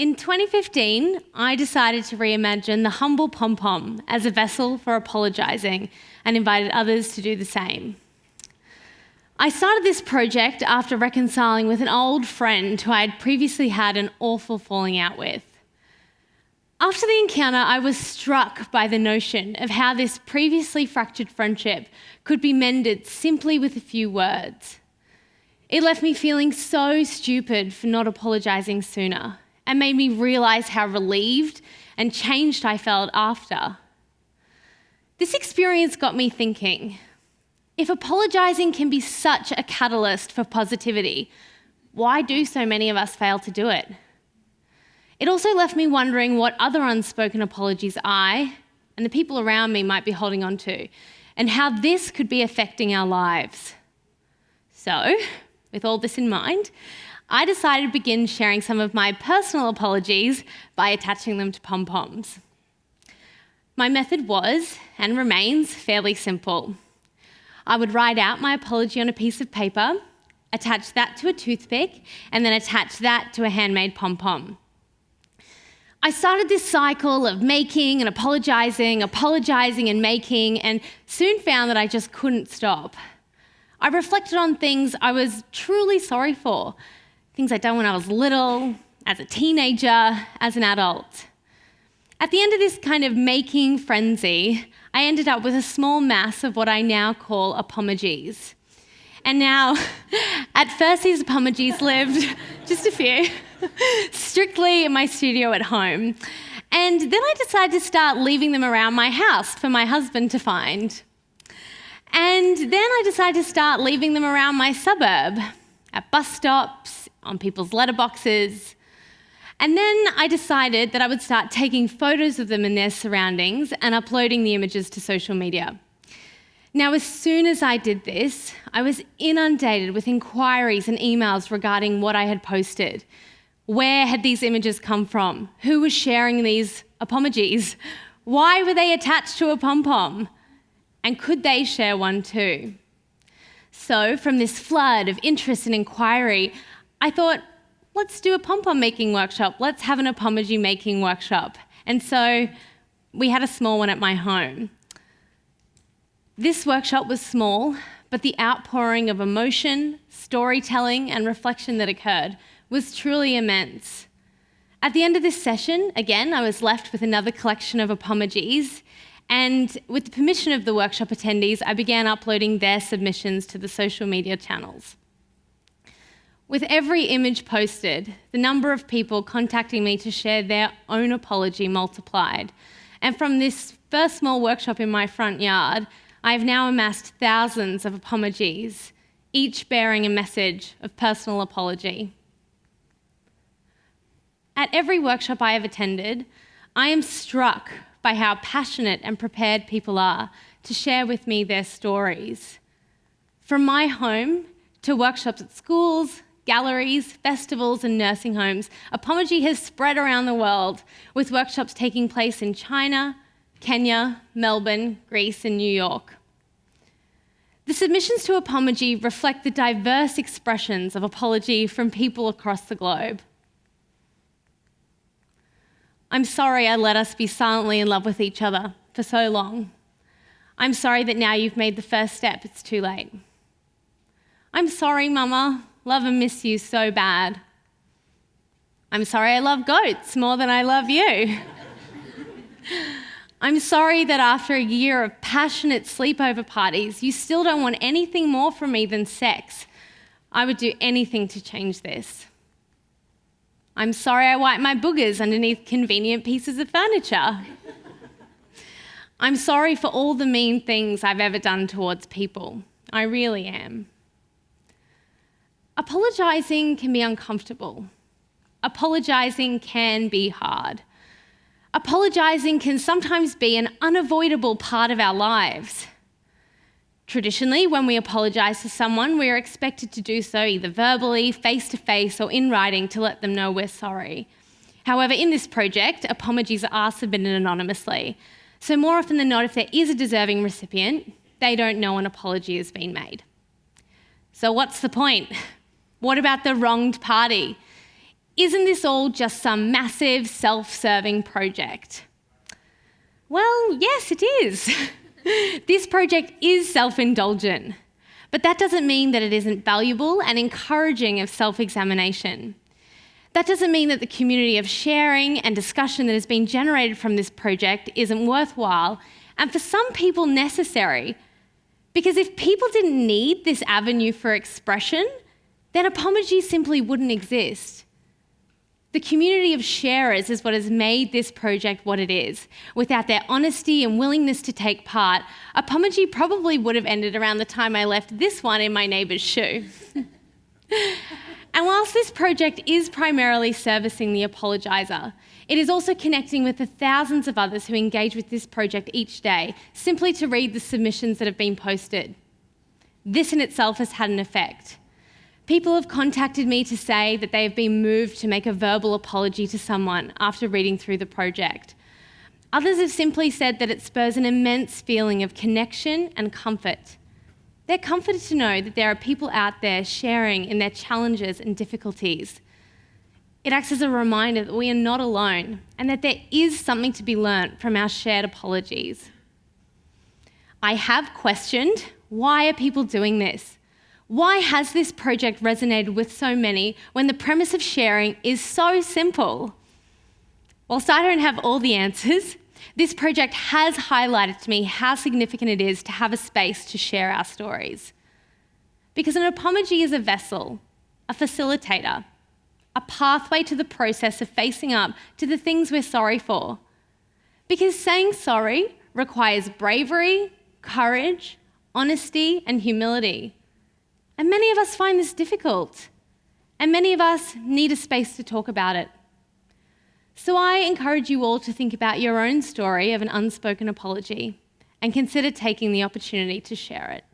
In 2015, I decided to reimagine the humble pom-pom as a vessel for apologising and invited others to do the same. I started this project after reconciling with an old friend who I had previously had an awful falling out with. After the encounter, I was struck by the notion of how this previously fractured friendship could be mended simply with a few words. It left me feeling so stupid for not apologising sooner, and made me realise how relieved and changed I felt after. This experience got me thinking, if apologising can be such a catalyst for positivity, why do so many of us fail to do it? It also left me wondering what other unspoken apologies I and the people around me might be holding on to, and how this could be affecting our lives. So, with all this in mind, I decided to begin sharing some of my personal apologies by attaching them to pom-poms. My method was, and remains, fairly simple. I would write out my apology on a piece of paper, attach that to a toothpick, and then attach that to a handmade pom-pom. I started this cycle of making and apologising and making, and soon found that I just couldn't stop. I reflected on things I was truly sorry for, things I'd done when I was little, as a teenager, as an adult. At the end of this kind of making frenzy, I ended up with a small mass of what I now call Apomogise. And now, at first these Apomogis lived, just a few, strictly in my studio at home. And then I decided to start leaving them around my house for my husband to find. And then I decided to start leaving them around my suburb, at bus stops, on people's letterboxes. And then I decided that I would start taking photos of them in their surroundings and uploading the images to social media. Now, as soon as I did this, I was inundated with inquiries and emails regarding what I had posted. Where had these images come from? Who was sharing these apomogis? Why were they attached to a pom-pom? And could they share one too? So, from this flood of interest and inquiry, I thought, let's do a pom-pom making workshop. Let's have an Apomogy making workshop. And so we had a small one at my home. This workshop was small, but the outpouring of emotion, storytelling, and reflection that occurred was truly immense. At the end of this session, again, I was left with another collection of Apomogis, and with the permission of the workshop attendees, I began uploading their submissions to the social media channels. With every image posted, the number of people contacting me to share their own apology multiplied. And from this first small workshop in my front yard, I have now amassed thousands of Apomogis, each bearing a message of personal apology. At every workshop I have attended, I am struck by how passionate and prepared people are to share with me their stories. From my home to workshops at schools, galleries, festivals, and nursing homes, Apomogy has spread around the world, with workshops taking place in China, Kenya, Melbourne, Greece, and New York. The submissions to Apomogy reflect the diverse expressions of apology from people across the globe. I'm sorry I let us be silently in love with each other for so long. I'm sorry that now you've made the first step, it's too late. I'm sorry, Mama. Love and miss you so bad. I'm sorry I love goats more than I love you. I'm sorry that after a year of passionate sleepover parties, you still don't want anything more from me than sex. I would do anything to change this. I'm sorry I wipe my boogers underneath convenient pieces of furniture. I'm sorry for all the mean things I've ever done towards people. I really am. Apologising can be uncomfortable. Apologising can be hard. Apologising can sometimes be an unavoidable part of our lives. Traditionally, when we apologise to someone, we are expected to do so either verbally, face-to-face, or in writing to let them know we're sorry. However, in this project, apomogis are submitted anonymously. So more often than not, if there is a deserving recipient, they don't know an apology has been made. So what's the point? What about the wronged party? isn't this all just some massive self-serving project? Well, yes, it is. This project is self-indulgent, but that doesn't mean that it isn't valuable and encouraging of self-examination. That doesn't mean that the community of sharing and discussion that has been generated from this project isn't worthwhile and for some people necessary. Because if people didn't need this avenue for expression, then Apomogy simply wouldn't exist. The community of sharers is what has made this project what it is. Without their honesty and willingness to take part, Apomogy probably would have ended around the time I left this one in my neighbour's shoe. And whilst this project is primarily servicing the apologiser, it is also connecting with the thousands of others who engage with this project each day, simply to read the submissions that have been posted. This in itself has had an effect. People have contacted me to say that they have been moved to make a verbal apology to someone after reading through the project. Others have simply said that it spurs an immense feeling of connection and comfort. They're comforted to know that there are people out there sharing in their challenges and difficulties. It acts as a reminder that we are not alone and that there is something to be learnt from our shared apologies. I have questioned, why are people doing this? Why has this project resonated with so many when the premise of sharing is so simple? Whilst I don't have all the answers, this project has highlighted to me how significant it is to have a space to share our stories. Because an Apomogy is a vessel, a facilitator, a pathway to the process of facing up to the things we're sorry for. Because saying sorry requires bravery, courage, honesty, and humility. And many of us find this difficult, and many of us need a space to talk about it. So I encourage you all to think about your own story of an unspoken apology and consider taking the opportunity to share it.